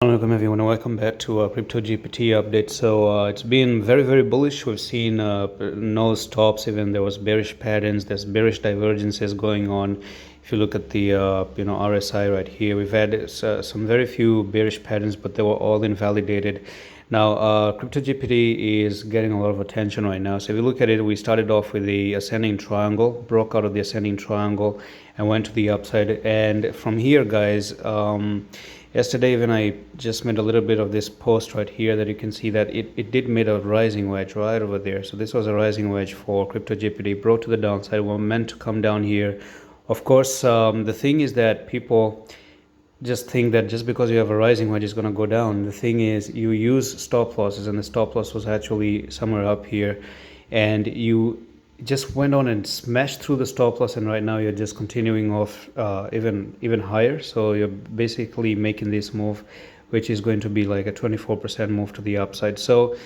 Welcome everyone, welcome back to our crypto GPT update. So it's been very bullish. We've seen no stops, even there was bearish patterns, there's bearish divergences going on. If you look at the RSI right here, we've had some very few bearish patterns, but they were all invalidated. Now crypto GPT is getting a lot of attention right now. So if you look at it, we started off with the ascending triangle, broke out of the ascending triangle and went to the upside, and from here, guys, yesterday when I just made a little bit of this post right here, that you can see that it did made a rising wedge right over there. So this was a rising wedge for crypto GPT, broke to the downside, were meant to come down here. Of course, the thing is that people just think that just because you have a rising wedge is going to go down. The thing is, you use stop losses, and the stop loss was actually somewhere up here, and you just went on and smashed through the stop loss, and right now you're just continuing off even higher. So you're basically making this move, which is going to be like a 24% move to the upside. So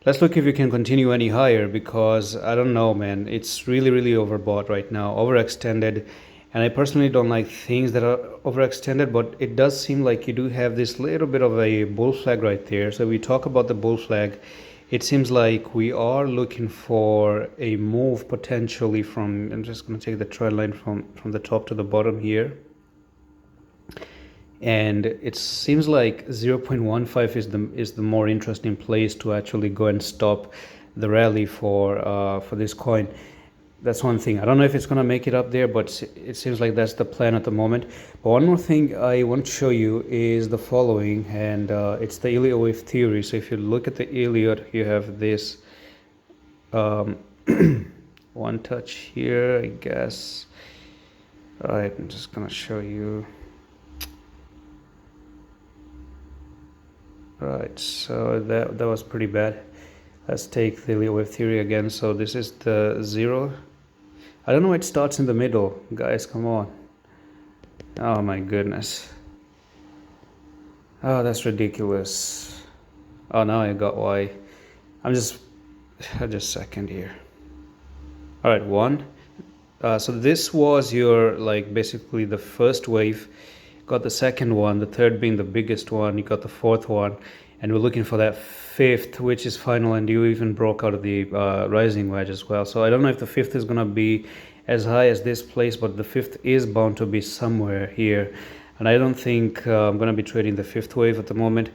let's look if you can continue any higher, because I don't know, man, it's really overbought right now, overextended. And I personally don't like things that are overextended, but it does seem like you do have this little bit of a bull flag right there. So we talk about the bull flag. It seems like we are looking for a move potentially from, I'm just going to take the trend line from the top to the bottom here. And it seems like 0.15 is the more interesting place to actually go and stop the rally for this coin. That's one thing. I don't know if it's going to make it up there, but it seems like that's the plan at the moment. But one more thing I want to show you is the following, and it's the Elliott wave theory. So if you look at the Elliott, you have this one touch here, I guess. All right, I'm just going to show you. All right, so that was pretty bad. Let's take the Elliott wave theory again. So this is the 0. I don't know, it starts in the middle. Guys, come on. Oh my goodness. Oh, that's ridiculous. Oh, now I got why. Just a second here. All right, 1. So this was your, like, basically the first wave. Got the second one, the third being the biggest one. You got the fourth one, and we're looking for that fifth, which is final, and you even broke out of the rising wedge as well. So I don't know if the fifth is going to be as high as this place, but the fifth is bound to be somewhere here, and I don't think I'm going to be trading the fifth wave at the moment.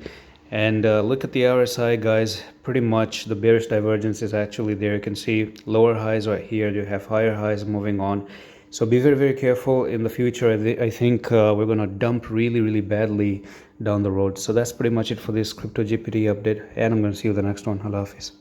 And look at the RSI, guys. Pretty much the bearish divergence is actually there. You can see lower highs right here, you have higher highs moving on. So be very careful in the future. I think we're going to dump really badly down the road. So that's pretty much it for this crypto GPT update, and I'm going to see you in the next one. Allah Hafiz.